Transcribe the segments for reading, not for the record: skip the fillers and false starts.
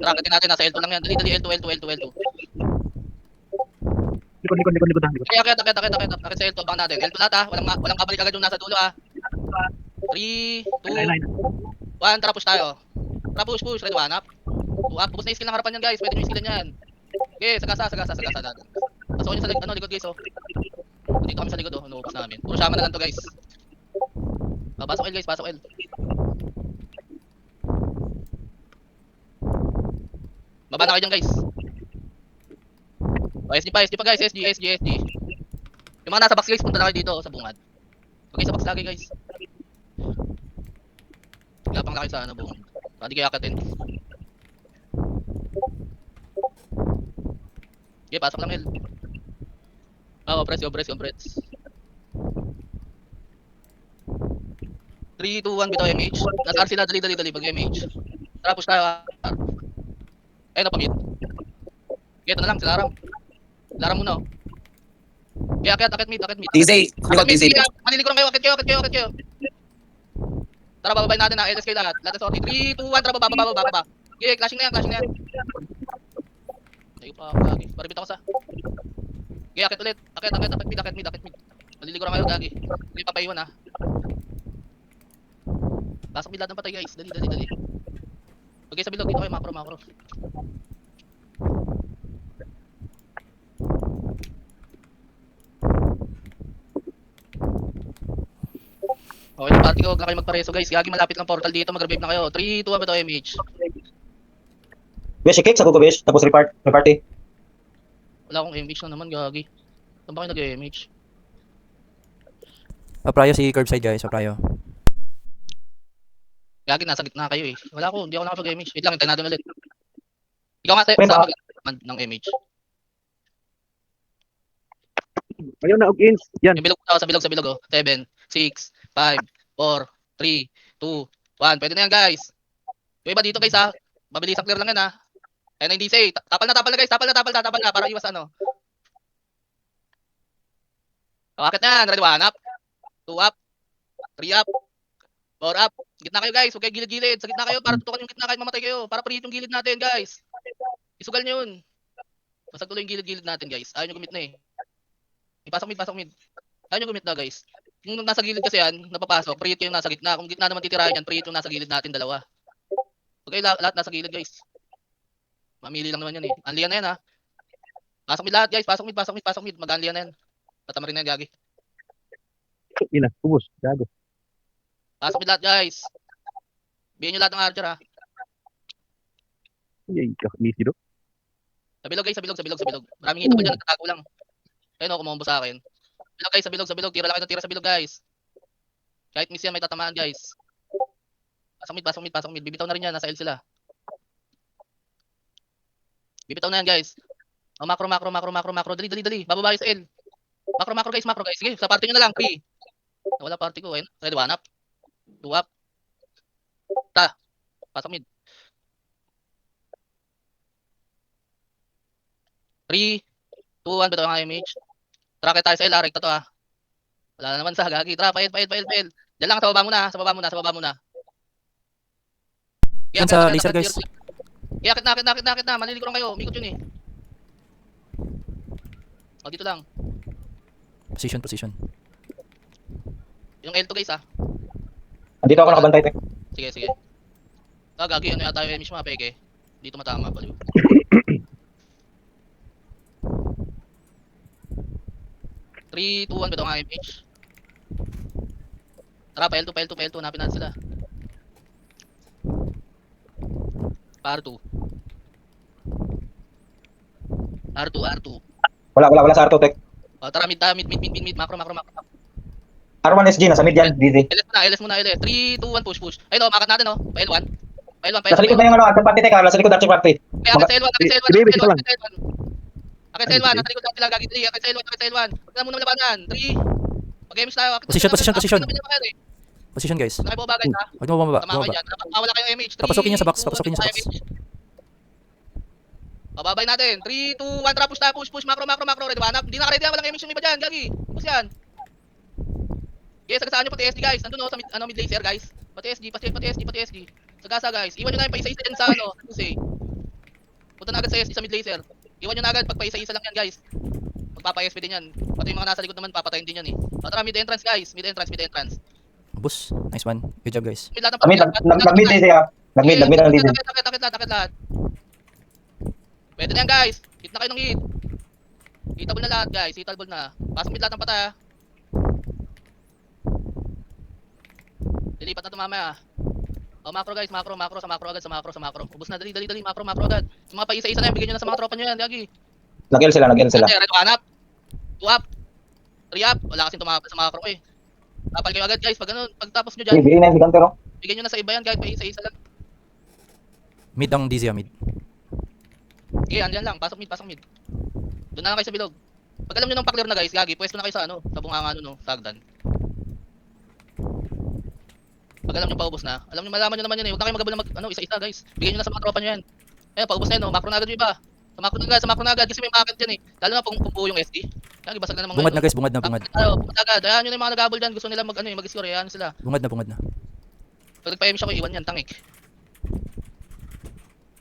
Tracketin natin, nasa L2 lang yan. Dali, L2. Likod lang. Kaya, akit sa L2, baka natin. L2 lahat walang kabalik agad yung nasa dulo 3, 2, 1, tara push tayo. Tara push, ready, 1 up. 2 up, ubos na yung skill ng harapan yan guys, pwede nyo yung skillan yan. Okay, sagasa natin. Pasokin nyo sa likod guys Dito kami sa likod inuubos namin. Puro shaman na lang to guys. Pasok L guys, pasok L. Baba na kayo dyan guys. SD pa guys, SG. Yung mga nasa box guys, punta na kayo dito sa bungad. Okay, sa box lagi guys. Gapang na kayo sa bungad. Para di kayo akatin. Okay, pasok lang L. Press. 3, 2, 1, bitaw MH. Nasa R sila, dali, pag MH. Tara, push tayo. Ayun na, pamit. Okay, ito na lang, sila Laram muna Okay, akit mid. TZ, likod TZ. Maniligoran kayo, akit kayo. Tara, bababay natin na, LS kayo lahat. Lahat sorry. 3, 2, 1, tara, baba. Okay, clashing na yan. Tayo pa, gagi. Paribit ako sa. Okay, akit ulit. Akit mid. Maniligoran kayo, gagi. Hindi papaiwan Pasok mid lahat ng patay guys, dali. Okay, sa bilog, dito kayo, macro. Okay, yung party ko, huwag na kayo magpareso guys. Gagi, malapit lang portal dito, mag-revive na kayo. 3, 2, 1, bitaw MH. Besh, i-kick sa Google Besh, tapos reparty. Wala akong MH na naman, gagi. Saan ba kayo nag-MH? Paprayo si curbside guys, paprayo. Gagi, nasa gitna kayo Wala ko, hindi ako nakapag-MH. Wait lang, hintayin natin ulit. Ikaw nga Friend, sa ng MH. Ayun na, ins. Yan. Yung bilog sa bilog 7, 6, 5, 4, 3, 2, 1. Pwede na yan guys. Yung iba dito guys Mabilis clear lang yan Ayun na hindi say. Tapal na guys. Tapal na para iwas Akit na yan. Ready, 1 up. 2 up. 3 up. 4 up. Gitna kayo guys. Huwag kayo gilid-gilid. Sa gitna kayo para tutukan yung gitna kahit mamatay kayo. Para pre-hit yung gilid natin guys. Isugal nyo yun. Basag tuloy yung gilid-gilid natin guys. Ayaw nyo gumit na Pasok mid. Ayaw nyo gumit na guys. Kung nasa gilid kasi yan, napapasok. Pre-hit yung nasa gitna. Kung gitna naman titirahin yan, pre-hit yung nasa gilid natin dalawa. Okay, lahat nasa gilid guys. Mamili lang naman yan Unlian na yan Pasok mid lahat guys. Pasok mid. Mag-unlian na yan. Patamarin na yan gagi. Ina, ubos. Gago. Pasok mid lahat guys. Bihin nyo lahat ng archer Yay, easy do. Sa bilog guys, sa bilog. Maraming hito pa dyan, nagtatago lang. Ayun kumombo sa akin. Bilog guys, sa bilog. Tira lang kayo, tira sa bilog guys. Kahit miss yan, may tatamaan guys. Pasok mid. Bibitaw na rin yan, nasa L sila. Bibitaw na yan guys. Macro. Dali. Bababa sa L. Macro guys. Sige, sa party nyo na lang, 3. Wala party ko, Ready, 1 up. 2 up. Pasok mid. 3, 2, 1, bitaw ang MH. Track tayo sa L, rekta to Wala na naman sa gagi. Tara, pail. Diyan lang, sa baba muna. Yan sa laser guys. Kaya akit na. Malilikuran kayo. Umikot yun dito lang. Position. Yung L2 guys Andito ako nakabantay, tek. Sige. Gagi, ano yata yung MH mga peke. Dito matama pala. 3, 2, 1, bitaw ang MH. Tara, pa L2. Hanapin natin sila. R2. Wala sa R2, tek. Tara, mid, macro. R1 SG, nasa mid yan, DZ. LS muna. 3, 2, 1, push. Ayun makat natin Pa L1. Nasa likod na yung archer party, tek. Nasa likod archer party. Akit sa L1. Akit sa L1, nasa likod natin lang gagi 3. Akit sa L1. Huwag na muna labanan. 3. Mag-games tayo. Position guys. Nakibabagay Huwag mo bumaba. Mawala kayo MH. Papasokin niya sa box. Bababay natin. 3, 2, 1, tara, push, macro. Ready, 1 up. Hindi na ready yan, walang MH yung iba dyan, gagi. Push yan. Yes, sagasaan nyo pati SG guys. Nandun sa mid laser guys. Pati SG. Sagasa guys. Iwan nyo na yung pa isa-isa dyan sa Tuesday. Punta na agad sa SD sa mid laser. Iwan nyo na agad, pagpaisa-isa lang yan guys. Magpapa-SP din yan. Pati yung mga nasa likod naman, papatayin din yan eh. O tara, mid entrance guys. Mid entrance. Ubus. Nice one. Good job guys. Mid lahat ng Nag-mid, nag-mid din siya. Nag-mid ang din. Takit lahat. Pwede na yan guys. Hit na kayo ng hit. Hitable na lahat guys. Hitable na. Pasok mid lahat ng patay ah. Lilipat na ito mamaya ah. O macro guys, macro sa macro. Ubus na, dali, macro agad. Yung mga paisa-isa na yan, bigyan nyo na sa mga tropa nyo yan, Yagi. Nag-L sila. Red 1 up, 2 up, 3 up, wala kasing tumapal sa macro eh. Tapal kayo agad guys, pag ganun, pagtapos nyo dyan, Bigyan na yung gigante, no? bigyan nyo na sa iba yan guys, paisa-isa lang. Mid ang DZ mid. Okay, andyan lang, pasok mid. Doon na lang kayo sa bilog. Pag alam nyo ng pa-clear na guys, Yagi, pwesto na kayo sa sa bunganga no, sagdan. Pag alam nyo paubos na, alam nyo malaman nyo naman yan eh, huwag na kayo magabal na isa-isa guys. Bigyan nyo na sa mga tropa nyo yan. Ayan, paubos na yan, macro na agad yung iba. Sa macro na agad kasi may market dyan eh. Lalo na kung buo yung SD. Kaya basag na naman Bungad na guys, bungad na. Bungad agad. Ayan yun yung mga nag-abol dyan, gusto nila mag-score, ayan sila. Bungad na. Pag nagpa-MH ako, iwan yan, tangik.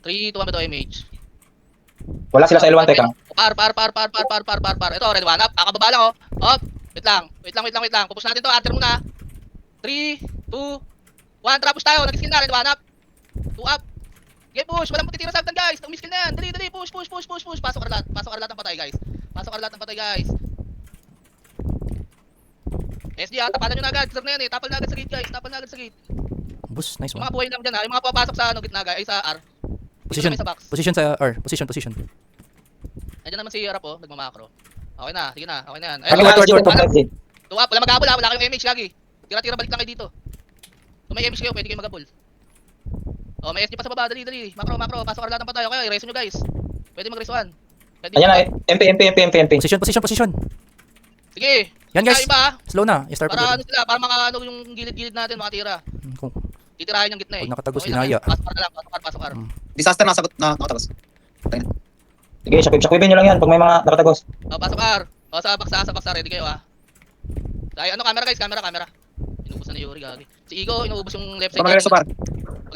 3, 2, 1 ba ito, MH? Wala sila sa L1 teka. Par. Ito, red 1 up, kakababa lang oh. Up, wait lang. Pupus natin to, archer muna. 3, 2, 1, trapos tayo, nag-skill na, red 1 up. 2 up. Okay, push, walang matitira sa agdan guys. Umiskill na yan, dali, push. Pasok ka lahat ng patay guys. SD ha, tapalan nyo na agad, sir na yan eh, tapal na agad sa gate guys, Ubus. Nice Yung one. mga buhay lang dyan ha, yung mga papasok sa gitna guys, sa R. Position. Dito na may sa box. Position sa R. Position. Nandiyan naman si Rap oh, nagmamakro. Okay na, sige na yan. Kami wala si Jordan Messi. Tuwap, wala mag-abol ha, wala kayong MH lagi. Tira-tira, balik lang kayo dito. Kung may MH kayo, pwede kayo mag-abol. Oh, may SG pa sa baba, dali. Macro, pasok ka lahat ng patay. Okay, reso nyo guys. Pwede mag-reso 1. Ayan na, MP. Position. Sige. Yan guys. Iba ha. Slow na. I-start Para ano sila, para makaano yung gilid-gilid natin, makatira. Kung Titirahin yung gitna eh. Pag nakatagos, Okay lang dinaya. yan. Pasok R. Disaster nakatagos. Sige, shakwibin nyo lang yan pag may mga nakatagos. Oh, pasok R. Oh, sa box ready kayo ha. Ay, camera guys, camera. Inubos na ni Yuri gagi. Si Igo, inubos yung left side. Para mag-reso par.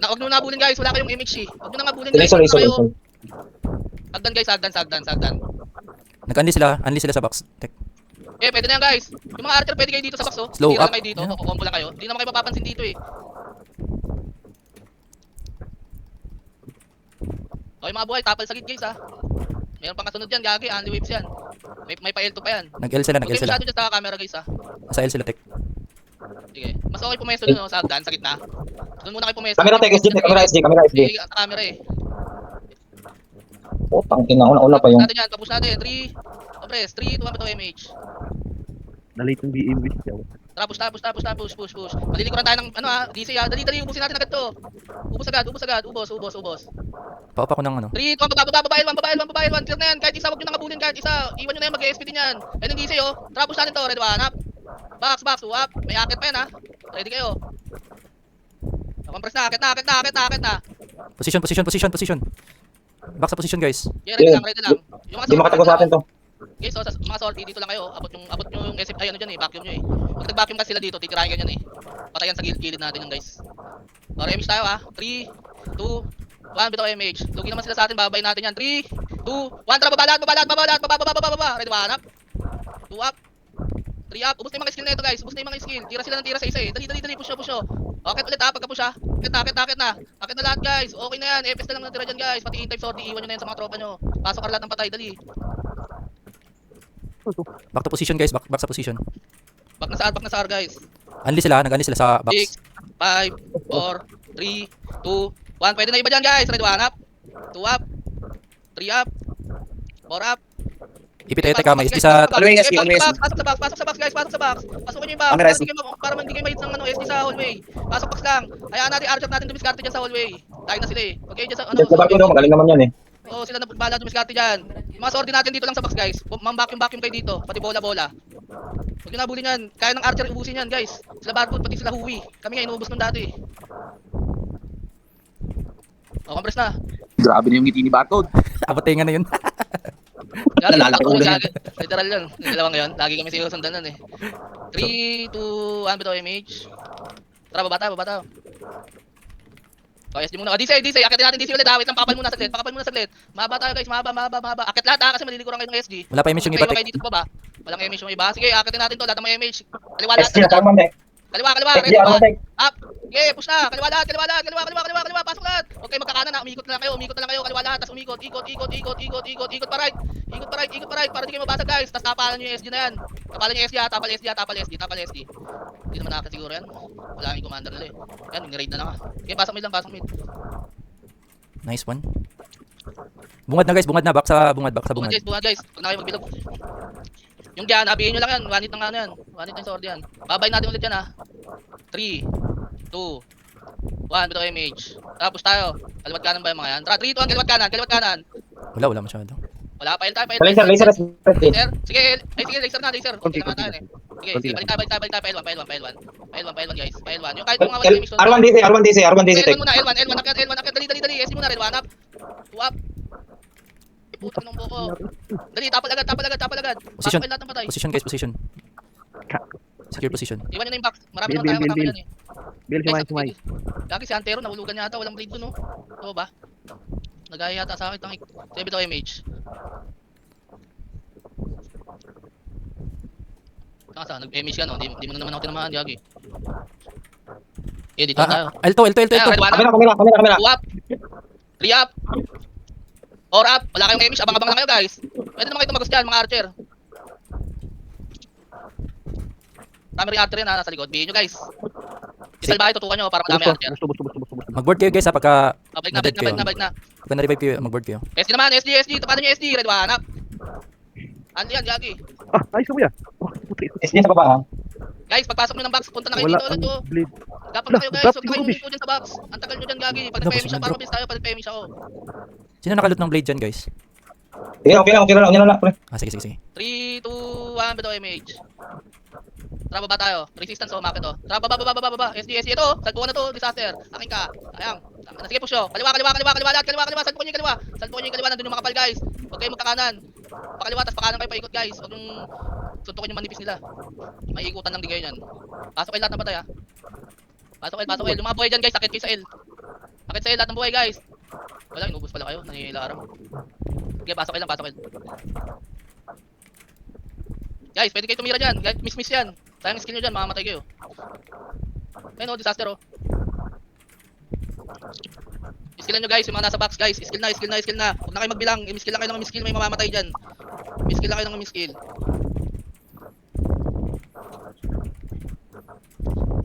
Huwag nyo nabulin guys, wala kayong MH eh. Huwag nyo nang nabulin guys. Laser. Sagdan guys, sagdan. nag-unleash sila sa box. Tek. Eh, pwede na yan guys. Yung mga archer pwede kayo dito sa box oh. Slow Tira up. lang kayo dito, Yeah. combo lang kayo. Hindi naman kayo mapapansin dito eh. Okay mga buhay, tapal sa gate guys ha. Meron pang kasunod yan, gagi, only waves yan. May pa L2 pa yan. Nag-L sila. Okay, masyado dyan sa camera guys ha. Sa L sila, Tek. Sige. Mas okay pumesto dun sa hagdan, sa gitna. Doon muna kayo pumesto. Camera tech, camera SD. Sige, sa camera eh. Oh, tangina, una pa yung... Natin yan, tapos natin. 3, compress. 3, 2, 1, ito MH. Na-late yung BM wish siya. Tapos, push. Malilikuran tayo ng, DC ha. Dali, ubusin natin agad to. Ubus agad. Ubos. Paupa ko ng 3, 2, 1, babae 1. Clear na yan. Kahit isa, huwag nyo nang abulin. Kahit isa, iwan nyo na yan, mag-ESP din yan. Ayun yung DC oh. Tapos natin to, red 1 up. Box, 2 up. May akit pa yan ha. Ready kayo. Compress na, akit na. Position. Box sa position guys. Yeah, ready lang. Yung mga Hindi makatagos sa atin to. Okay, so sa mga sortie dito lang kayo. Abot nyo yung SF, ay ano dyan eh, vacuum nyo eh. Pag nag-vacuum kasi sila dito, titirahin ka dyan eh. Patayan sa gilid natin yan guys. So, MH tayo ha. 3, 2, 1, bitaw MH. Lugi naman sila sa atin, babay natin yan. 3, 2, 1, tara, baba lahat. Ready, 1 up. 2 up. 3 up. Ubus na yung mga skill na ito guys. Tira sila ng tira sa isa eh. Dali, push. Okay ulit ha, pagka-push ha. Akit na. Akit na lahat guys. Okay na yan, FS na lang natira dyan guys. Pati in-type sortie, iwan nyo na yan sa mga tropa nyo. Pasok ka lahat ng patay, dali. Back to position guys. Back sa position. Back na sa R guys. Nag-unleash sila sa box. 6, 5, 4, 3, 2, 1. Pwede na iba dyan guys. Ready, 1 up. 2 up. 3 up. 4 up. Ipit ka, may SD sa... Hallway, SG, hallway, SG. Pasok sa box guys. Pasok nyo yung box. Kami, SG. Para hindi kayo mahit ng SD sa hallway. Pasok box lang. Hayaan natin, archer natin dumiskarte dyan sa hallway. Tayo na sila eh. Okay, dyan sa Sa barko daw, magaling naman yan eh. Oo, sila na bala dumiskarte dyan. Yung mga sortie natin dito lang sa box guys. Vacuum kayo dito. Pati bola. Huwag nyo nabulin yan. Kaya ng archer ubusin yan guys. Sila Barcode, pati sila Huwi. Kami nga inuubos nun dati. Compress na. Grabe na yung ngiti ni Barcode. Abatingan na yun. Nalalaki ulo yan. Literal yan. Yung dalawa ngayon. Lagi kami sinusundan nun eh. 3, 2, 1, bitaw MH. Tara, baba tayo. So, SD muna. DC, akitin natin DC ulit. Wait lang, pakapal muna saglit. Mahaba tayo guys, mahaba. Akit lahat kasi malilikuran kayo ng SG. Wala pa image yung iba, Kayo tek. dito sa baba. Walang image yung iba. Sige, akitin natin to. Lahat ng may image. Kaliwa lahat. SG na Arman Tek. Kaliwa. SG Ready Arman one. Tek. Up. Okay, push na. Kaliwa lahat. Pasok lahat. Okay, magkakanan na. Umikot na lang kayo. Kaliwa lahat. Tapos umikot. Ikot pa right. Para di kayo mabasag guys. Tapos tapalan nyo yung SG na yan. Tapalan nyo yung SG ha. Tapal SG. Hindi naman nakaka siguro yan. Wala yung commander nila eh. Yan, ni-raid na lang ha. Okay, pasok mid. Nice one. Bungad na guys, bungad na. Back sa bungad. Bungad guys. Huwag na kayo magbilog. Yung dyan, habihin nyo lang yan. One hit na nga na yan. One hit na yung sword yan. Babay natin ulit yan ha. 3, 2, 1. Bitaw image. Tapos tayo. Kaliwat kanan ba yung mga yan? 3, 2, 1. Kaliwat kanan. Wala masyado. Wala, pail tayo. Laser. Laser. Sige, laser na. Okay naman tayo eh. Sige, balik tayo. Pail 1 guys. Pail 1. Yung kahit yung mga wala image doon. R1 DC Tek. L1 muna. L1. Akit. Dali. SC muna. Red 1 up. 2 up. Putang ng buko. Dali, tapal agad. Position. Pasok lahat ng patay. Position guys, position. Secure position. Iwan nyo na yung box. Marami Bill, lang tayo Bill, matama Bill. dyan eh. Bill, sumay. Lagi si Antero, nahulugan niya ata. Walang blade dun, no? Ito ba? Nagaya yata sa akin. Tangik. Sige, bitaw image. Saan? Nag-image ka, no? Di mo na naman ako tinamaan, Yagi. Eh, dito na tayo. Alto. Red 1 up. Kamera. 2 up. 3 up. 4 up. Wala kayong image. Abang-abang na kayo, guys. Pwede naman kayo tumagos dyan, mga archer. Dami rin archer yan, nasa likod. Bihin nyo, guys. Isal bahay, tutukan nyo para madami archer. Busto. Mag-board kayo guys ha, pagka Balik na-dead kayo. na. Pagka na-revive kayo, mag-board kayo. SD naman, SD. Tapanan nyo SD. Red 1 up. Ano yan, Yagi? Ayos ka kuya. Puti. SG sa baba ha. Guys, pagpasok nyo ng box, punta na kayo Wala dito ulit, oh. blade. Gapang na kayo, guys. Drop, Huwag na kayo siguro, umupo dyan sa box. Ang tagal nyo dyan, Gagi. Pag Drop, nagpa-image siya, drop. para mabilis tayo. Pag nagpa-image ako. Sino nakalot ng blade dyan guys? Okay lang. Pre. Sige. 3, 2, 1, bitaw image. Tara, baba tayo. Resistance, oh, market, oh. Tara, baba. SD. Ito, salpuan na to, disaster. Akin ka. Ayang. Sige, push, oh. Kaliwa. Salpuan nyo yung kaliwa. Nandun yung mga kapal, guys. Huwag kayong magkakanan. Pakaliwa, tas pakanan kayo paikot, guys. Huwag yung suntukin yung manipis nila. Maiikutan lang din kayo yan. Pasok kayo lahat ng patay, ha. Pasok kayo. Yung mga buhay dyan, guys. Sakit kayo sa L. Sakit sa L, lahat ng buhay, guys. Wala, inubos pala kayo. Nangihilaram. Okay, pasok kayo. Guys, pwede kayo tumira dyan. Guys, miss yan. Sayang skill nyo dyan, mamamatay kayo. Ayun, oh, disaster, oh. Skillan nyo, guys, yung mga nasa box, guys. Skill na. Huwag na kayo magbilang. Miskill lang kayo ng miskill, may mamamatay dyan. Miskill lang kayo ng miskill.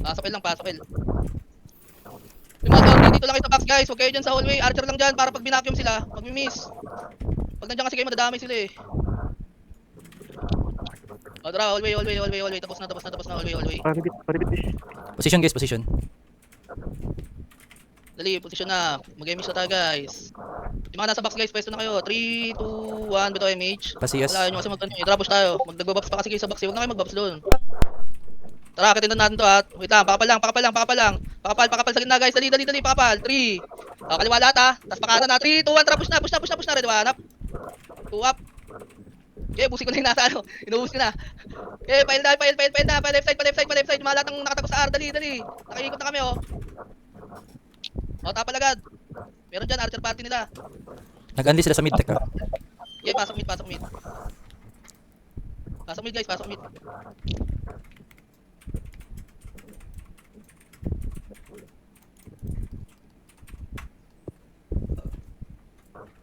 Pasok kayo. Yung mga tao, dito lang kayo sa box, guys. Huwag kayo dyan sa hallway. Archer lang dyan para pag binacuum sila, magmi-miss. Pag nandiyan kasi kayo, madadamay sila eh. O, tara, hallway. Tapos na, hallway. Paribit dish. Position guys, position. Dali, position na. Mag-image na tayo, guys. Yung mga nasa box, guys, pwesto na kayo. 3, 2, 1, bitaw image. Pasiyas. Wala nyo kasi i-drop tayo. Magdagbabox pa kasi kayo sa box. Huwag na kayo mag-box doon. Tara, akitin natin to, at. Wait lang, pakapal lang. Pakapal sa gitna, guys. Dali, pakapal. 3. Kaliwa lahat, ha. Tapos pakanan na. 3, 2, 1, tara, push na. Red 1 up. 2 up. Okay, busin ko na yung nasa, ano. Inuubos ko na. Okay, pail na. Pa left side. Mga lahat ng nakatagos sa R. Dali. Nakikot na kami, oh. O, tapal agad. Meron dyan, archer party nila. Nag-unleash sila sa mid tech ha. Okay, pasok mid. Pasok mid, guys.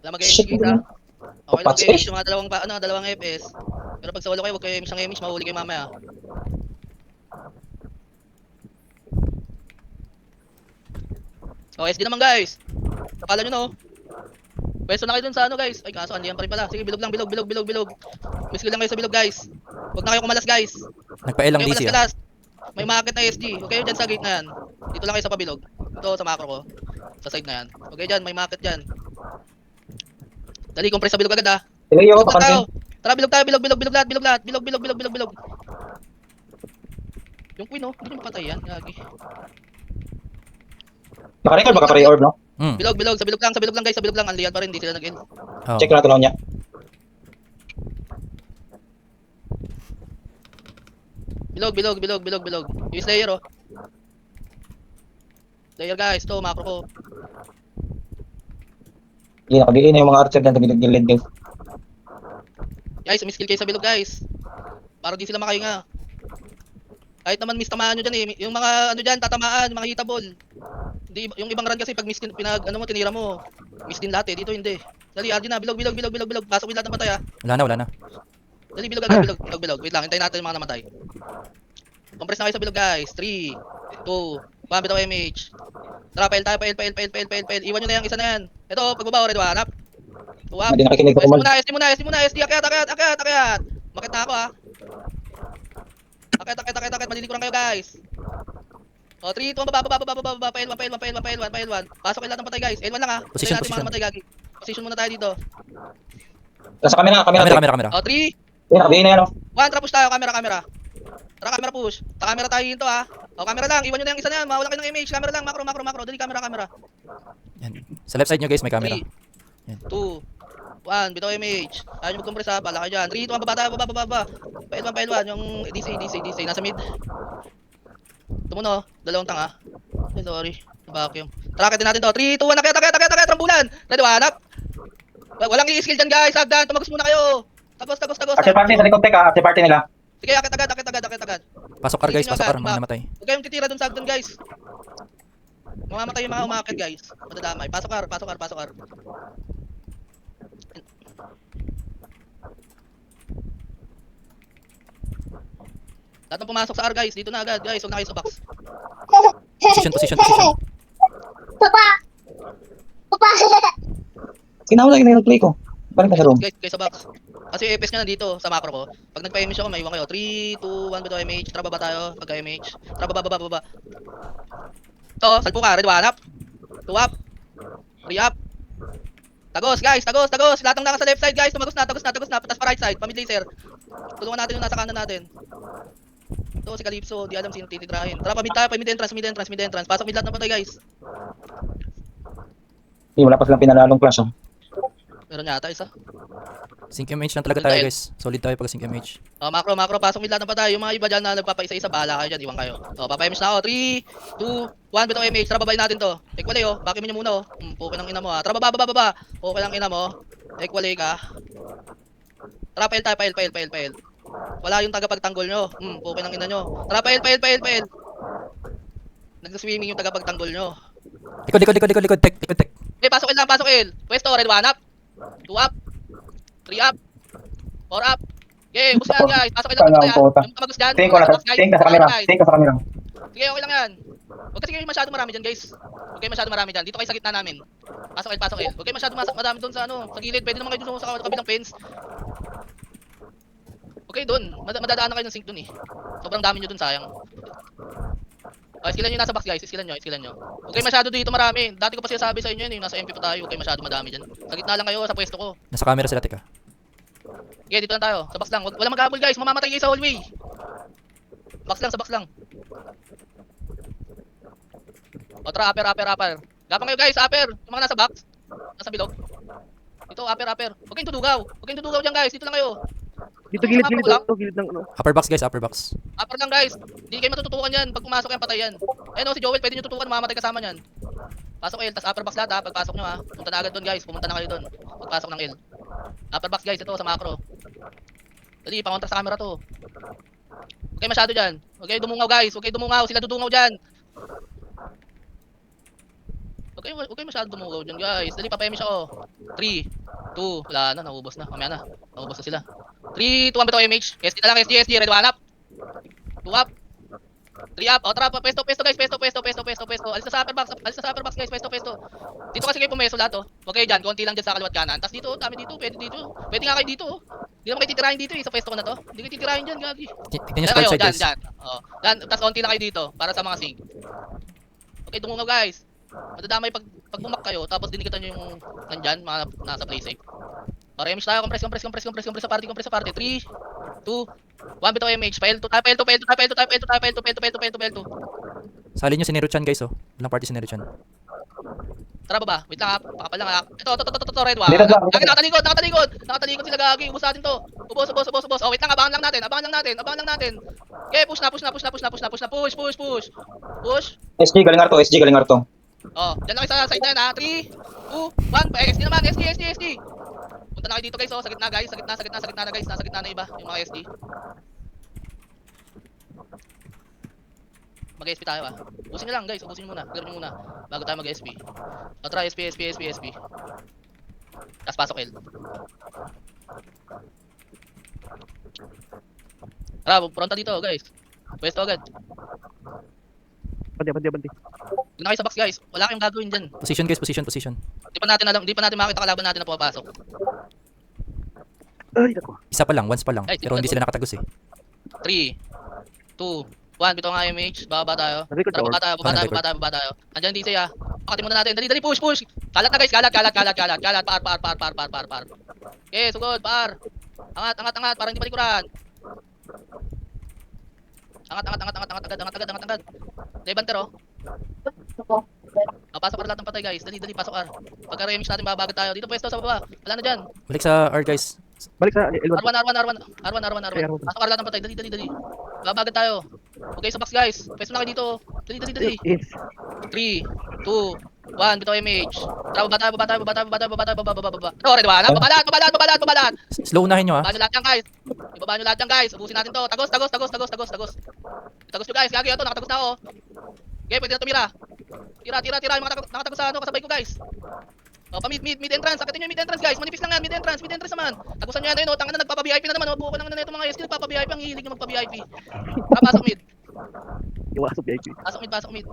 Wala mag-image guys, ha. Okay lang mag-image yung mga dalawang FPS. Pero pag sa walo kayo, huwag kayo image ng image, mahuli kayo mamaya. O, SD naman, guys. Kapala nyo na, oh. Pwesto na kayo dun sa ano, guys. Ay, kaso andiyan pa rin pala. Sige, bilog lang. Miskill lang kayo sa bilog, guys. Huwag na kayo kumalas, guys. Nagpa-L lang Huwag DC kayo ha. kumalas. May market na SD. Huwag kayo dyan sa gate na yan. Dito lang kayo sa pabilog. Ito sa macro ko. Sa side na yan. Huwag kayo dyan, may market dyan. Dali, compress sa bilog agad, ha. Sige yo, Bilog na tayo. papansin. Tara, bilog tayo. Bilog lahat. Yung queen, oh. Hindi nyo mapatay yan. Gagi. Naka-record baka pare orb no? Bilog. Sa bilog lang, guys. Sa bilog lang. Anlian pa rin. Hindi sila nag-end. Oh. Check natin lang niya. Bilog. Yung slayer, oh. Player guys, to macro ko. Hindi, nakagiin na yung mga archer dyan, tagilid-gilid guys. Guys, umiskill kayo sa bilog guys. Para di sila makahinga. Kahit naman miss tamaan nyo dyan eh. Yung mga ano dyan, tatamaan, yung mga hitable. Hindi, yung ibang run kasi pag miss pinag ano mo, tinira mo. Miss din lahat eh. Dito hindi. Dali, Aldi na. Bilog. Pasok yung lahat ng matay ah. Wala na. Dali, bilog. Wait lang, hintayin natin yung mga namatay. Compress na kayo sa bilog guys. 3, 2, 1, bitaw MH. Tara, pail tayo, pail. Iwan nyo na yung isa na yan. Ito, pagbaba, red one up. 2 up. Hindi nakikinig ko SD muna. Akyat. Bakit na ako ah. Akyat. Malilikuran kayo guys. O, 3, 2, baba. Pail 1. Pasok kayo lahat ng patay guys. L1 lang ah. Position. Hintayin natin yung mga namatay gagi. Position muna tayo dito. Nasa camera. Camera. O, 3, Hindi, nakagiin na yan. 1, push tayo, camera. Tara, camera push. Camera tayo dito ah. O, camera lang. Iwan nyo na yung isa na yan. Mawala kayo ng image. Camera lang. Macro. Dali, camera. Yan. Sa left side nyo guys, may camera. 3, 2, 1, bitaw image. Ayaw nyo mag-compress ha. Bala kayo dyan. 3, 2, 1, baba. Pail 1. Yung DC. Nasa mid. Tumuno. Dalawang tanga. Ay, sorry. Vacuum. Tracketin natin to. 3, 2, 1. Akyat. Rambulan. Ready, one up. Walang i-skill dyan guys. Hagdan. Tumagos muna kayo. Tagos. Archer party, sa likod teka, archer party nila. Sige, akyat agad. Pasok car guys, mga namatay. Huwag kayong titira dun sa hagdan guys. Mamamatay yung mga umakit guys. Madadamay. Pasok car. Lahat ng pumasok sa R guys, dito na agad guys, huwag na kayo sa box. Position. Sinawala yung nag-play ko. Balik na sa room. Guys, sa box. Kasi yung FPS nga nandito sa macro ko. Pag nagpa-image ako, may iwan kayo. 3, 2, 1, bitaw image. Tara baba tayo, pagka-image. Tara baba. Ito, salpo ka, red 1 up. 2 up. 3 up. Tagos guys. Lahat ng naka sa left side guys, tumagos na. Patas pa right side, pamid laser. Tulungan natin yung nasa kanan natin. Ito si Calypso, di alam sino tititrahin. Tara, pamid tayo, mid entrance. Pasok mid lahat ng patay guys. Wala pa silang pinalalong clash. Meron yata isa. 5 MH lang talaga tayo guys. Solid tayo pag 5 MH. Macro, pasok mid lahat ng patay. Yung mga iba dyan na nagpapaisa-isa, bahala kayo dyan, iwan kayo. Pa-image na ako. 3, 2, 1, bitaw MH. Tara, babayin natin to. Equalay oh, bakin mo nyo muna oh. Okay lang ina mo ah. Tara, baba. Okay lang ina mo. Equalay ka. Tara, pail tayo, pail. Wala yung tagapagtanggol nyo. Okay lang ina nyo. Tara, pail. Nag-swimming yung tagapagtanggol nyo. Likod. Tek. Pasok il. Pwesto, red 1 up. 2 up. 3 up. 4 up. Okay, bus yan guys. Pasok il lang patay ah. Yung tamagos dyan. Tingin ko sa camera. Sige, okay lang yan. Huwag kasi kayo masyado marami dyan guys. Huwag kayo masyado marami dyan. Dito kayo sa gitna namin. Pasok il. Huwag kayo masyado marami doon sa sa gilid. Pwede naman kayo doon sa kabilang fence. Okay doon. Madadaanan kayo ng sync doon eh. Sobrang dami nyo doon, sayang. Skillan nyo nasa box guys. Skillan nyo. Huwag kayo masyado dito marami. Dati ko pa sinasabi sa inyo yun eh. Nasa MP pa tayo. Huwag kayo masyado madami dyan. Sa gitna lang kayo sa pwesto ko. Nasa camera sila, teka. Okay, dito lang tayo. Sa box lang. Walang maghabol guys. Mamamatay kayo sa hallway. Sa box lang. O tara, upper. Gapang kayo guys, upper. Yung mga nasa box. Nasa bilog. Dito, upper. Huwag kayong tudugaw dyan guys. Dito lang kayo. Dito gilid ng ano. Upper box guys, upper box. Upper lang guys. Hindi kayo matututukan yan. Pag pumasok yan, patay yan. Ayun o, si Joel, pwede nyo tutukan. Mamamatay kasama yan. Pasok L, tas upper box lahat ha. Pagpasok nyo ha. Punta na agad doon guys. Pumunta na kayo doon. Pagpasok ng L. Upper box guys, ito sa macro. Dali, pangontra sa camera to. Huwag kayo masyado dyan. Huwag kayo dumungaw guys. Sila dudungaw dyan. Huwag kayo masyado dumungaw dyan guys. Dali, papayami siya ko. 3, 2, wala na, naubos na. Mamaya na. Naubos na sila. 3, 2, 1, bitaw MH. SD na lang, SD, red 1 up. 2 up. 3 up. O, tara, pwesto guys, pwesto. Alis na sa upper box guys, pwesto. Dito kasi kayo pumeso lahat oh. Huwag kayo dyan, konti lang dyan sa kaliwat kanan. Tapos dito, dami dito, pwede dito. Pwede nga kayo dito oh. Hindi naman kayo titirahin dito eh, sa pwesto ko na to. Hindi kayo titirahin dyan, gagi. Tignan nyo sa right side guys. Dyan. O, dyan, tapos konti lang kayo dito, para sa mga sync. Okay, dungungaw guys. Madadamay pag bumak kayo, tapos dinikatan nyo yung nandyan, mga nasa play safe. O, remix tayo, compress sa party. 3, 2, 1, bitaw MH. Pail 2. Tara, Salin nyo si Neruchan guys oh. Walang party si Neruchan. Tara baba. Wait lang ha. Pakapal lang ha. Ito, red one. Dito, dito. Gagi, nakatalikod sila gagi. Ubus natin to. Ubus. Oh, wait lang, abangan lang natin. Okay, push na. Push. SG, galing Arto. Oh, dyan lang kayo sa side na yan ha. 3, 2, 1. SG naman, SG. Punta na kayo dito guys, oh. Sa gitna guys, sa gitna na guys. Nasa gitna na iba, yung mga SG. Mag-SP tayo ah. Ubusin nyo lang guys, ubusin nyo muna. Clear nyo muna. Bago tayo mag-SP. O tara, SP. Tapos pasok L. Tara, pronta dito guys. Pwesto agad. Bandi. Doon na kayo sa box guys. Wala kayong gagawin dyan. Position guys, position. Di pa natin makita kalaban natin na pumapasok. Ay, nako. Isa pa lang, once pa lang. Ay, Pero hindi sila nakatagos eh. 3, 2, 1. Bito nga MH. Bababa tayo. Nag-record Tara, ka, or? baba tayo. Andyan DC ah. Pakatin muna natin. Dali, push. Kalat na guys, kalat. Par. Okay, sugod, par. Angat, para hindi palikuran. Angat agad. Levanter oh. Pasok lahat ng patay guys. Dali, pasok R. Pagka remix natin, babagat tayo. Dito pwesto sa baba. Wala na dyan. Balik sa R guys. Balik sa L1. R1. Pasok lahat ng patay. Dali. Babagat tayo. Okay, sa box guys. Pwesto na kayo dito. Dali. Yes. 3, 2, 1. Bito MH. Tara, baba tayo. Oh, red one. Babalat. Slow unahin nyo ah. Ibaba nyo lahat yan guys. Ubusin natin to. Tagos nyo guys. Gagi ito. Nakatagos na ako. Okay, pwede na tumira. Tira. Yung nakatagos sa kasabay ko guys. O, mid entrance. Akitin nyo yung mid entrance guys. Manipis lang yan. Mid entrance naman. Tagusan nyo yan yun. Tangan na nagpapa-VIP na naman. Buko lang na ito mga SK. Nagpapa-VIP. Ang hihilig nyo magpa-VIP. Pasok mid. Iwasok VIP. Pasok mid.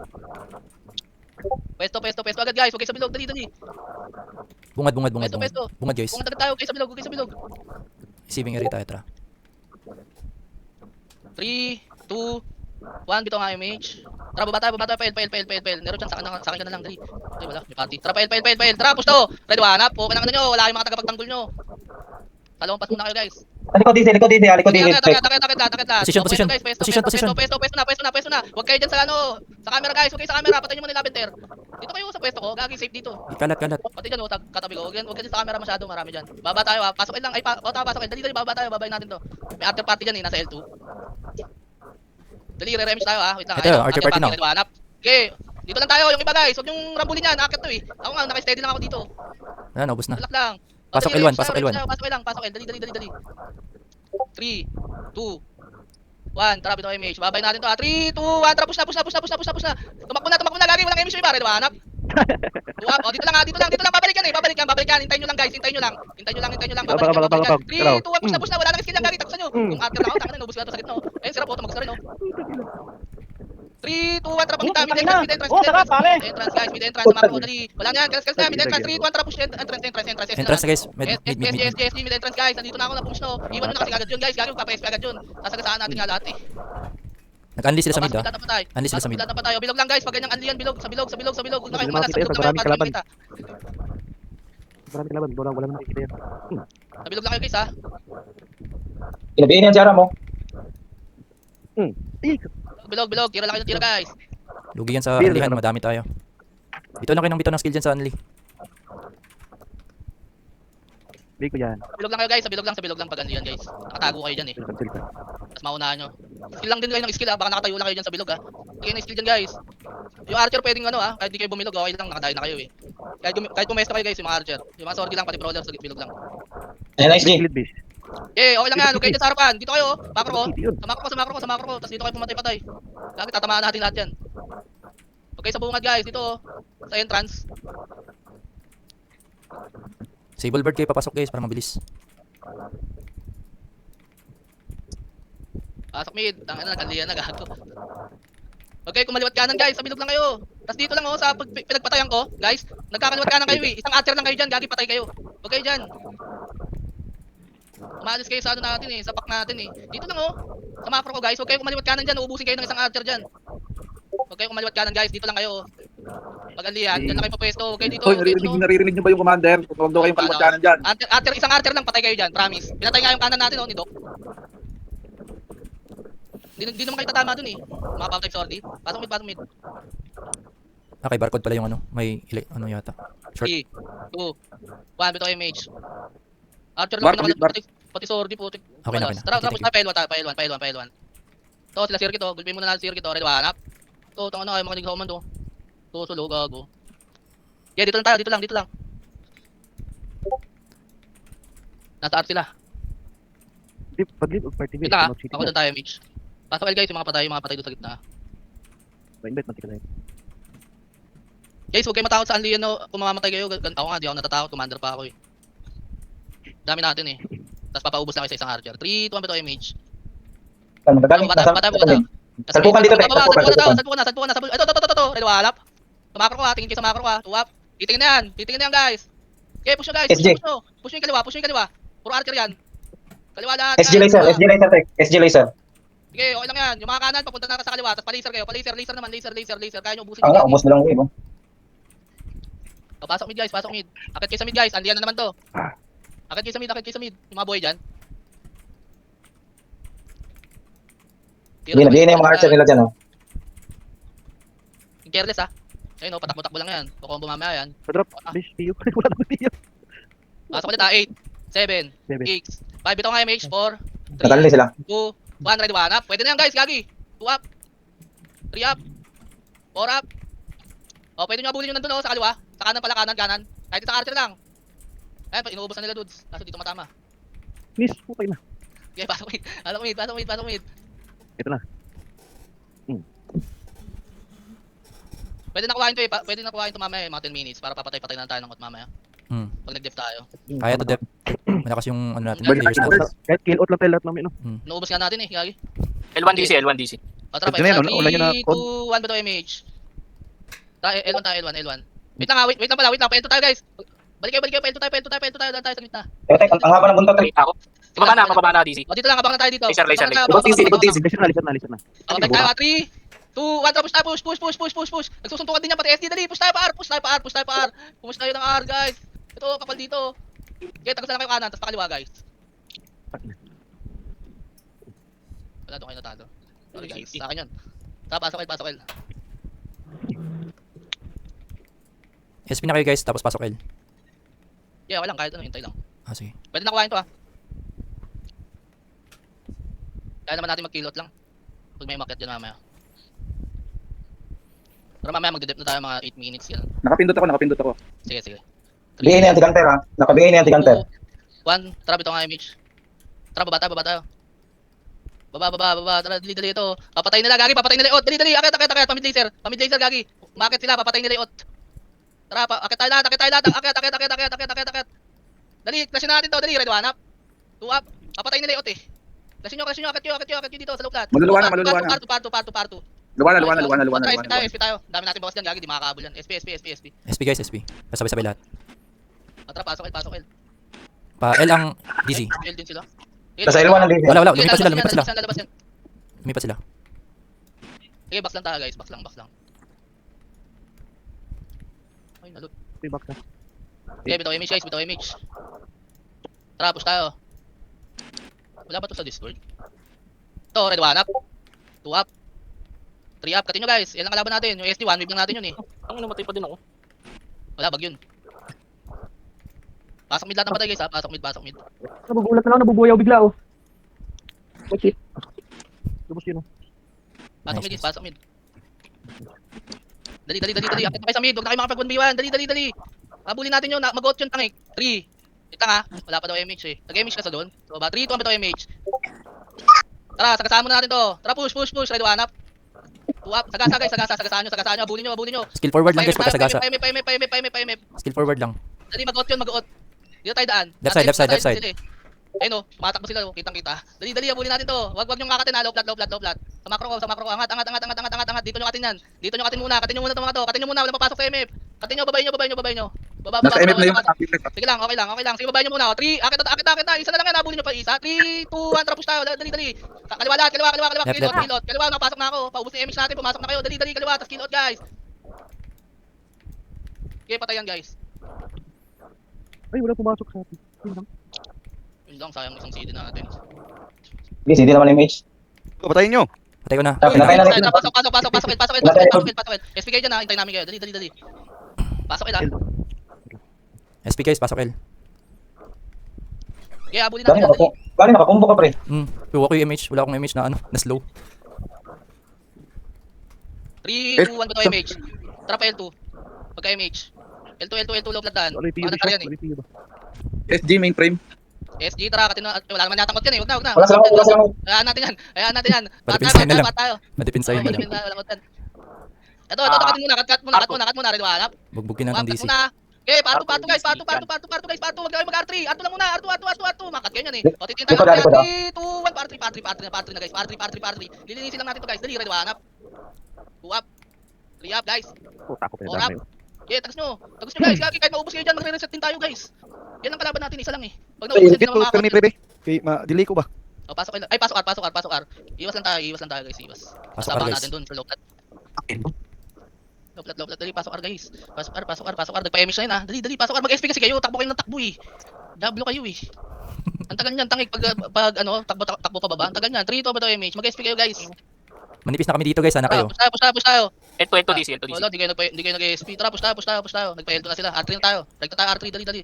Pwesto agad guys. Huwag kayo sa bilog. Dali. Bungad. Pwesto. Bungad guys. Kung agad tayo, huwag kayo sa bilog. Receiving area tayo, tara. 3, 2, 1. Bito nga MH. Tara, baba tayo. PL. Nero dyan, sa akin ka na lang. Dali. Ay, wala. May party. Tara, PL. Tara, push to. Red one up. Okay na nyo. Wala kayong mga tagapagtanggol nyo. Talong pas muna kayo guys. Likod DC. Takit. Position. Pwesto na. Huwag kayo dyan sa camera guys. Huwag kayo sa camera. Patayin nyo muna yung labenter. Dito kayo sa pwesto ko. Gagi, safe dito. Kalat. Pati dyan, katabi ko. Huwag kayo sa camera masyado. Marami dyan. Baba tayo ha. Pasok lang. Pasok. Dali. Baba tayo. Babayin natin to. May after party dyan nasa L2. Dali, re-remis tayo ha. Wait lang. Ito, after party na. Okay. Dito lang tayo. Yung iba guys. Huwag yung rambulin yan. Nakakit to eh. Ako nga, naka-steady lang ako dito. Naubos na. Relax lang. Pasok Dali, L1. Pasok L. Dali. 3, 2, 1. Tara, bito MH. Babay natin to ha. 3, 2, 1. Tara, push na. Tumakbo na. Gagi, walang MH yung iba. Red one up. O, dito lang. Babalik yan. Hintayin nyo lang guys. Babalik yan. Abang. 3, 2, 1. Push na. Wala nang skill yan. Gagi, takusan nyo. Kung after lang ako, tangan na. Nubus ko na to sa gitna. Ayun, sira po. Tumagos na rin. 3, 2, 1, tara pamita, mid entrance. Entrance guys, mid entrance, Marco, dali. Wala na yan, kalas na, mid entrance, 3, 2, 1, tara push entrance. Entrance na guys. Mid. Mid entrance guys, nandito na ako na push no. Iwan na kasi agad yun guys, gagawin magpapa-SP agad yun. Sasagasaan natin nga lahat eh. Nag-unleash sila sa mid ah. Unleash sila sa mid. Lahat na tayo, bilog lang guys, pag ganyang unli yan, bilog. Huwag na kayong malas, Maraming kalaban. Marami kalaban. Wala nakikita yan. Sa bilog lang kayo guys ha. Inabihin yan si Aram mo. Ay, Bilog, tira lang kayo ng tira guys. Lugi yan sa unlihan, madami tayo. Bito lang kayo ng skill dyan sa unli. big ko yan. Bilog lang kayo guys, sa bilog lang pag unli yan guys. Nakatago kayo dyan eh. Mas maunahan nyo. Skill lang din kayo ng skill ha, baka nakatayo lang kayo dyan sa bilog ha. Hindi kayo ng skill dyan guys. Yung archer pwedeng kahit di kayo bumilog, okay lang, nakadayo na kayo eh. Kahit pumesto kayo guys, yung mga archer. Yung mga sorgi lang, pati brawler sa bilog lang. Ayan, nice G. Split base. Okay lang yan, huwag kayo dyan sa harapan. Dito kayo, makro ko. Sa makro ko. Tapos dito kayo pumatay-patay. Lagi tatamaan natin lahat yan. Huwag kayo sa bungad guys, dito sa entrance. Sable bird kayo papasok guys para mabilis. Pasok mid, tangin na, nagalian na gago. Okay, kumaliwat kanan guys, sa bilog lang kayo. Tapos dito lang sa pinagpatayan ko, guys, nagkakaliwat kanan kayo eh. Isang archer lang kayo dyan, gagi patay kayo. Huwag kayo dyan. Umalis kayo sa natin eh, sa back natin eh. Dito lang sa macro ko guys, huwag kayo kumaliwat kanan dyan, uubusin kayo ng isang archer dyan. Huwag kayo kumaliwat kanan guys, dito lang kayo. Pag-alihan, dyan lang kayo papwesto, huwag kayo dito. Hoy, naririnig niyo ba yung commander? Huwag daw kayong paliwat dyan. Isang archer lang, patay kayo dyan, promise. Pinatay nga yung kanan natin ni Doc. Hindi naman kayo tatama dun eh. Mga power type sortie. Pasok mid. Okay, barcode pala yung ano. May ano yata. Short. 3, 2, 1, bitaw image. Archer Bar, lang ulit, bar. pati sordi putik. Okay na, okay na. Tara, Thank you, tapos na pa L1. To sila circuit to, gulpin muna natin circuit to, ready hanap. To, tanga na kayo makinig sa command to. To, solo, gago. Yeah, dito lang tayo, dito lang. Nasa art sila. Pag-lead of party Wait lang ako doon tayo, Mitch. Pasok L guys, yung mga patay doon sa gitna. Pa-invite natin ka tayo. Guys, huwag kayo matakot sa Unli, ano, kung mamamatay kayo, ako nga, di ako natatakot, commander pa ako eh. Dami natin eh. Tapos papaubos na kayo sa isang archer. 3, 2, 1, bito image. Magagamit. Bata. Salpukan dito, Tek. Salpukan na. Ito. Ready, walap. Tumakro ko ha, tingin kayo sa macro ha. Tuwap. Titingin na yan, guys. Okay, push nyo guys. SJ. Push nyo yung kaliwa. Puro archer yan. Kaliwa lahat. SG laser, Tek. SG laser. Sige, okay lang yan. Yung mga kanan, papunta na sa kaliwa. Tapos pa-laser kayo. Laser naman. Kaya nyo ubusin. Nga, ubos na lang wave. Pasok mid guys. Akit kayo sa mid guys. Andiyan na naman to. Akit kayo sa mid. Yung mga boy dyan. Hindi na yung mga archer nila dyan, oh. Careless ha. Ayun o, patakbo-takbo lang yan. Baka bumamaya yan. Pa-drop. Bish, PU. Wala naman PU. Pasok ulit ha. 8, 7, 6, 5. Bitaw nga MH. 4, 3, Nakalali sila. 2, 1. Ready, 1 up. Pwede na yan guys. Gagi. 2 up. 3 up. 4 up. O, pwede nyo abulin yung nandun o, sa kaliwa. Sa kanan pala, kanan. Kahit isang archer lang. Ayan, inuubos na nila dudes. Kaso dito matama. Miss, putay na. Okay, pasok mid. Ito na. Pwede na kuhain to eh. Pwede na kuhain to mamaya eh, mga 10 minutes para papatay-patay na tayo ng kot mamaya. Pag nag-def tayo. Kaya to dep. Malakas yung ano natin. Balik Players na. natin. Kahit kill out lang tayo lahat namin, no? Inuubos nga natin eh, Gagi. L1DC. O, tara, Ito na yan, ulan nyo na, 3, 2, 1 ba to MH? Tara, L1 tayo, L1. Wait lang ha, wait lang pala. Pa-L2 tayo guys. Balik kayo, Pa-L2 tayo, daan tayo sa gitna. Tek, ang haba ng buntot, Tek. Ako. Mababa na DC. O, dito lang, abang na tayo dito. Laser. Likod DC. Listen na. Okay, tayo, 3, 2, 1, tapos tayo, push. Nagsusuntukan din yan, pati SD, dali, push tayo pa R. Push tayo ng R, guys. Ito, kapal dito. Okay, tagos na lang kayo kanan, tapos pakaliwa, guys. Wala doon kayo natalo. Sorry guys, sa akin yun. Tara, pasok L. SP na kayo guys, tapos pasok L. Yeah, okay lang, kahit ano, hintay lang. Sige. Pwede na kuhain to ha. Kaya naman natin mag-kilot lang. Pag may umakyat dyan mamaya. Pero mamaya magde-dep na tayo mga 8 minutes yan. Nakapindot ako. Sige. BA na yung tiganter, ha. Naka-BA na yung tiganter. 1, tara, bito nga image. Tara, baba tayo. Baba. Tara, dali ito. Papatay nila, Gagi, Dali. Akit. Pamid laser, Gagi. Umakit sila, papatay nila iot. Tara, akit tayo lahat. Akit. Dali, klashin natin to. Dali, ready, 1 up. 2 up. Papatay nila iot eh. Klashin nyo, akit nyo dito sa low plat. Maluluwa na. Parto. Luwana. SP tayo. Dami natin bawas dyan, Gagi, di makakabol yan. SP. SP guys, SP. Sabay-sabay lahat. Tara, pasok L. Pa L ang DC. L din sila. Nasa L1 ang DC. Wala. Lumipat sila. Lalabas yan. Lumipat sila. Sige, box lang tayo guys. Box lang. Ay, nalot. Box na. Okay, bitaw image. Tara, push tayo. Wala ba to sa Discord? Ito, ready, 1 up. 2 up. 3 up. Katin nyo guys. Yan lang kalaban natin. Yung SD, 1 wave lang natin yun eh. Ang namatay pa din ako. Wala, bag yun. Pasok mid lahat ng patay guys ha. Pasok mid. Nabugulat na lang, nabubuyaw bigla, oh. Okay. Lubos yun, oh. Pasok mid. Dali. Akit na kayo sa mid. Huwag na kayo makapag-1v1. Dali. Habulin natin yun. Mag-out yun, tangik. 3. Ito nga. Wala pa daw MH eh. Nag-MH ka sa doon. So ba? 3, 2, ba daw MH? Tara, sagasaan muna natin to. Tara, push. Ready, 1 up. 2 up. Sagasaan nyo. Habulin nyo. Skill forward lang guys, pagkasagasa. PMF. Skill forward lang. Dali, mag-out. Dito tayo daan. Left side. Ayun o, tumatakbo sila o, kitang-kita. Dali, habulin natin to. Wag nyo ngakatin ha, low plat. Sa macro ko, angat. Dito nyo katin yan. Dito nyo katin muna itong mga to. Katin nyo muna, wala papasok sa MF. Katin nyo, babay nyo. Baba. Nasa MF na yung Sige lang, okay lang. Sige, babay nyo muna. 3, akit. Isa na lang yan, habulin nyo pa isa. 3, 2, 1, tara push tayo. Dali. Kaliwa lahat, kaliwa. Kilot. Kaliwa, nakapasok na ako. Paubos yung MH natin, pumasok na kayo. Dali, kaliwa, tas kilot guys. Okay, patayan guys. Ay, wala pumasok sa atin. Yun lang, sayang isang CD natin. Hindi naman yung image. Patayin nyo. Patay ko na. Pinatay na rin. Pasok. SPK dyan ha, hintayin namin kayo. Dali. Pasok kayo lang. SP guys, pasok L. Okay, abulin natin yan. Dali. Bali, nakakumbo ka pre. Kuha ko yung MH. Wala akong MH na na slow. 3, 2, 1 ba ito MH? Tara pa L2. Pagka MH. L2 low platdan. Wala yung PU Ano ba tara siya? yan eh. Wala yung PU ba? SG mainframe. SG, tara. Wala naman yatang kot yan eh. Wag na. Wala silang. Hayaan natin yan. Patipinsahin na lang. Bat tayo. Madipinsahin na lang. Wala kot yan. Ito, katin muna. Cut muna. Redo hanap. Bugbugin natin DC. Okay, pato guys. Pato. Huwag kayo mag-R3. R2 lang muna. R2. Makat kayo yan eh. O, titingin tayo. Likod na. 3, 2, 1. Par3 na guys. Par3. Lilinisin lang natin to guys. Dali, redo hanap. 2 up. 3 up guys. Puta ko Four pa up. Okay, tagas nyo guys. Kahit maubos kayo dyan, magre-reset din tayo guys. Yan ang kalaban natin. Isa lang eh. Pag naubos Get din to naman terminate bebe. Okay, delay ko ba? O, pasok kayo. Ay, pasok R. Iwas lang tayo guys. Pasok R, Sabahan guys. natin dun sa low plat. Low plat. Dali, pasok R guys. Pasok R. Nagpa-emish na yun ah. Dali, pasok R. Mag-SP kasi kayo. Takbo kayo ng takbo eh. W kayo eh. Ang tagal niyan, tangik. Pag ano, takbo pababa. Ang tagal niyan. 3 to ba ito MH? Mag-SP kayo guys. Manipis na kami dito guys. Sana kayo. Push tayo. L2 DC. Wala, di kayo nag-SP. Tara, push tayo. Nagpa-L2 na sila. R3 na tayo. Nagta tayo R3, dali.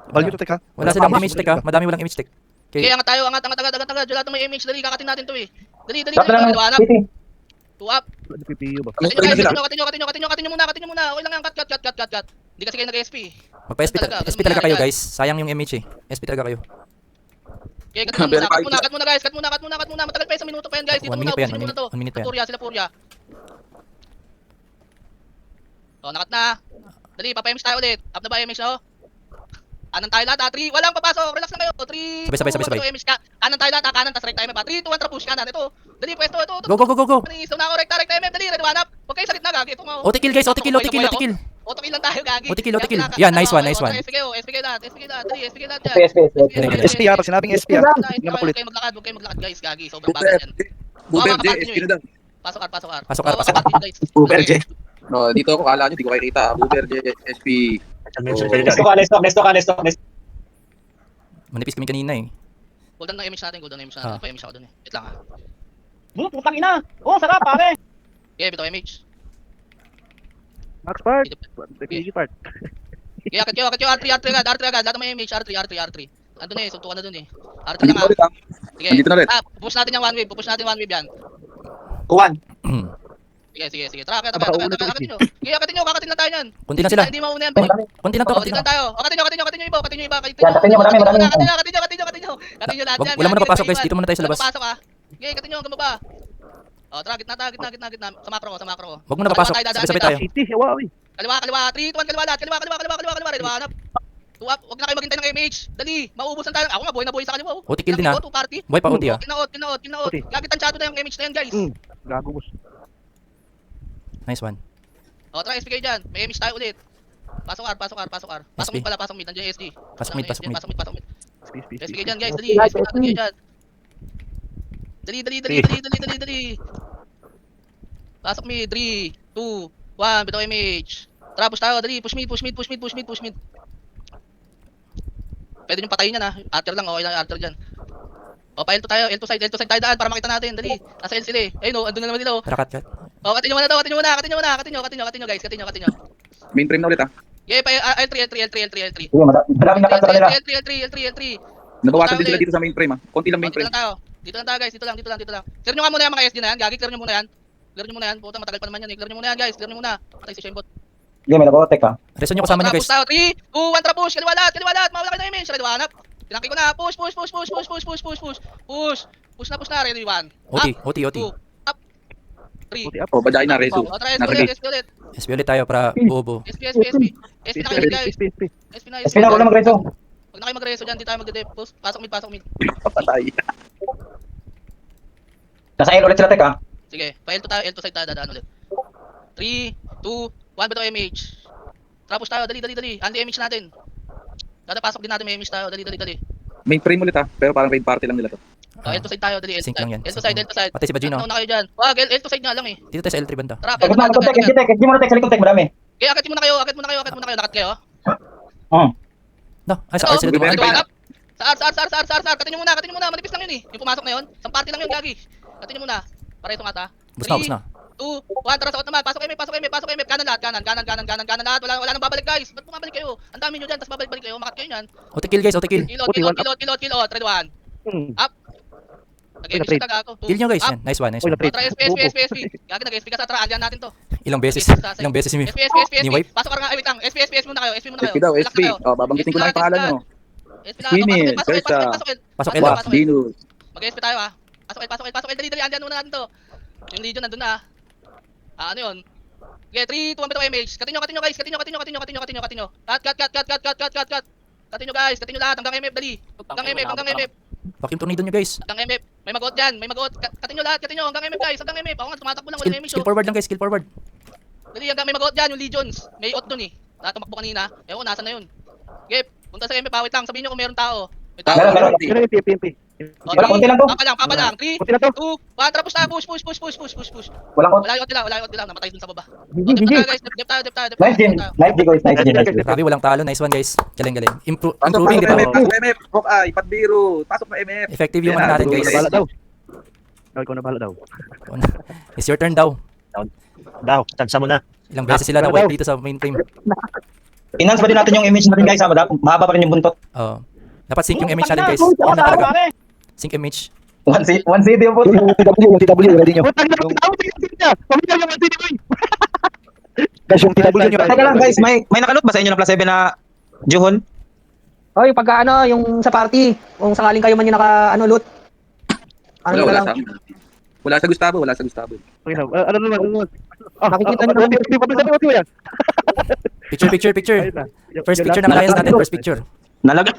Value to take ha. Wala silang image tech ha. Madami walang image tech. Okay, Okay. angat tayo. Angat. Lahat ng may MH. Dali, kakatin natin to eh. Dali. Dapat lang. Hanap. City. 2 up. Wala yung PU ba? Ano Katin sila? nyo muna. Okay lang yan. Cut. Hindi kasi kayo nag-SP. Magpa-SP SP talaga kayo guys. Sayang yung MH eh. SP talaga kayo. Okay, cut muna guys. Cut muna. Matagal pa isang minuto pa yan guys. Dito 1 muna. minute pa yan. Ubusin muna to. 1 minute pa yan. Sila Furya. O, nakat na. Dali, papa-MH tayo ulit. Up na ba MH na oh? Kanan tayo lahat ha. 3, walang papasok. Relax lang kayo. 3, Sabay. MH ka. Kanan tayo lahat ha. Kanan, tas right tayo pa. 3, 2, 1, tara push kanan. Ito. Dali, pwesto. Ito. Go. Manisaw na ako. Right MF. Dali, redo hanap. Huwag kayo sa gitna gagi. Ito nga. OT kill guys. OT kill. Auto-kill lang tayo gagi. Auto-kill. Yan, nice one. SPK lahat. Dali, SPK lahat yan. SP. SP ha. Pag sinabing SP ha. Huwag Tingnan mo kulit. kayo maglakad guys. Gagi. Sobrang bagal yan. Buber J, SG na daw. Pasok R. Pasok R. Guys. Buber J. No, dito ako kala nyo, di ko kayo kita. Buber J, SP. Let's go. Manipis kami kanina eh. Golden na image natin. Pa-image ako dun eh. Wait lang ha. Putang ina. Oh, sarap pare. Okay, bitaw image. Max part. PG part. Okay, akit kayo. R3 agad. Lahat ng may image. R3. Andun eh. Suntukan na dun eh. R3 lang ha. Nandito ulit ha. Sige. Nandito na ulit. Pupush natin yung one wave yan. Kuwan. Sige. Tara, akatin nyo. Sige, akatin nyo. Kakatin lang tayo yan. Kunti lang sila. Hindi mauna yan. Konti lang to. Dito lang tayo. Akatin nyo iba. Akatin nyo lahat yan. Wala mo na papasok guys. Dito muna tayo sa labas. Pasok ha. Sige, akatin nyo. Gamba ba? O, tara, gitna. Sa macro ko. Wag mo na papasok. Sabay tayo. City. Wow. Kaliwa. 3, 2, 1, kaliwa lahat. Kaliwa hanap. 2 up. Huwag na kayo maghintay ng MH. Dali, mauubusan tayo. Ako nga, buhay na buhay sa kaliwa. OT kill din ha. Party. Buhay pa OT ha. Kinaot. Gagi tansyado na yung MH na yan, guys. Gago boss. Nice one. O, tara, SPK dyan. May MH tayo ulit. Pasok R. Pasok mid pala, pasok mid. Nandiyan yung SD. Pasok mid. SP. SPK dyan, guys. Dali, SPK dyan. Dali. Pasok mid. 3, 2, 1. Bitaw MH. Tara, push tayo. Dali, push mid. Pwede nyo patayin yan ha. Alter lang, okay lang alter dyan. O, pa L2 tayo. L2 side tayo daan para makita natin. Dali, nasa L sila eh. Ayun o, andun na naman nila o. Tara cut. O, katin nyo muna. Katin nyo guys. Katin nyo. Mainframe na ulit ha. Okay, pa L3. Sige, madami na kanto kanila. L3. Nabawasan din sila dito sa mainframe ha. Konti lang mainframe. Dito lang tayo guys. Dito lang. Clear nyo nga muna yung mga SD na yan. Gagi, clear nyo muna yan. Puta, matagal pa naman yan eh. Clear nyo muna yan guys. Patay si Shembot. Sige, may nabotek ha. Reson nyo kasama nyo guys. 3, 2, 1, tara push. Kaliwa lahat. Mawala kayo na image. Ready, hanap. Tinangki ko na. Push. Push na. Ready, 1. OT. 2, up. 3. Puti up. O, badyain na, reso. O, tara, Narigay. SP ulit. SP ulit tayo para bobo. SP na kayo guys. SP. SP na. SP na, wala magreso. Huwag na kayo magreso dyan. Di tayo magde-dep. Pasok mid. Papatay. Nasa L ulit sila tek ha. Sige, pa L2 side tayo dadaan ulit. 3, 2, 1 ba ito MH? Tapos tayo, dali. Anti-MH natin. Pasok din natin may MH tayo, dali. Mainframe ulit ha. Pero parang raid party lang nila to. L2 side tayo, dali. Sync lang yan. L2 side. Patay si Bagino. Ano na kayo dyan? Wag, L2 side nga lang eh. Dito tayo sa L3 banda. Tara, Tek na, SG muna tek, madami. kaya akit muna kayo. Nakat kayo. No, ay sa R sila Ito, dumaan. hanap. Sa R. Katin nyo muna. Manipis lang yun eh. Yung pumasok na yun. Isang party lang yun, gagi. Katin nyo muna. Pareho nga ta. Bus na, bus na. 2, 1, tara, sakot naman. Pasok MF, pasok MF, pasok MF. Kanan lahat, kanan lahat. Wala nang babalik guys. Ba't bumabalik kayo? Ang dami nyo dyan, tapos babalik-balik kayo. Makat kayo yan. Otekil guys, otekil. Kilot, Puti, kilot, one up. kilot, kilot, kilot. Trade 1. Hmm. Nag-MF trade. siya taga ako. Kill nyo guys, Up. yan. Nice one, nice Uy, one. na-trade. Kontra SP, SP, SP, SP. Gagi nag-SP ka sa traan. Diyan natin to. Ilang beses si SP, SP, SP, Ni SP. wipe? Pasok ka nga, wait lang. SP, SP, SP muna kayo. SP muna kayo. SP daw, Relax SP. kayo. Oh, babanggitin ko lang yung pangalan nyo. SP lang. Skinny, Pasok, Versa. Pasok L. Wah, Dino. Mag-SP tayo ah. Pasok L. Dali. Andyan muna natin to. Yung Legion nandun na. Ano yun? Okay, 3, 2, 1, bitaw MH. Katinyo guys. Katinyo. Cut. Katinyo guys. Katinyo lahat. Hanggang MF, dali. Hanggang MF. Back yung tornado nyo guys. Hanggang MF. May mag-out dyan. Katinyo lahat. Hanggang MF guys. Hanggang MF. Ako nga, tumatakbo lang. Wala na MH. Skill forward lang guys, skill forward. Dali, hanggang may mag-out dyan. Yung Legions. May out dun eh. Tumakbo kanina. Ewan ko, nasan na yun. Okay, punta sa MF. Pawit lang. Sabihin nyo kung meron tao. May tao. Meron. Pero MP. Wala, konti lang to. Papa lang. 3, 2, Kunti na to. 1, tara, push. Walang kot. Wala yung nila. Namatay dun sa baba. GG, GG. Dep tayo. Nice game guys. Nice game. Grabe, walang talo. Nice one guys. Galing. Pasok Improving, di ba? MF, pasok MF. Hawkeye, Patbiro. Pasok na MF. Effective yung ano natin guys. Ikaw na bahala daw. Ikaw na bahala daw. It's your turn daw. Daw, tagsa mo na. Ilang beses sila na-wipe dito sa main frame. Enhance pa din natin yung image natin guys. Mahaba pa rin yung buntot. Dapat sync yung image natin guys. Ano na talaga? Sync image. 1 CD yung puto. Yung TW, ready nyo. Putang na niya. Pamilyar yung CD mo. Guys, yung TW nyo. Teka lang guys, may nakaloot ba sa inyo ng plus 7 na Juhon? Oy, pagka yung sa party, kung sakaling kayo man yung loot. Ano Wala lang. sa Wala sa Gustavo. Okay na. Ano naman? Nakikita niyo naman. Hindi pa pinsabi ko yan. Picture. First picture ng alliance natin, first picture. Nalaga.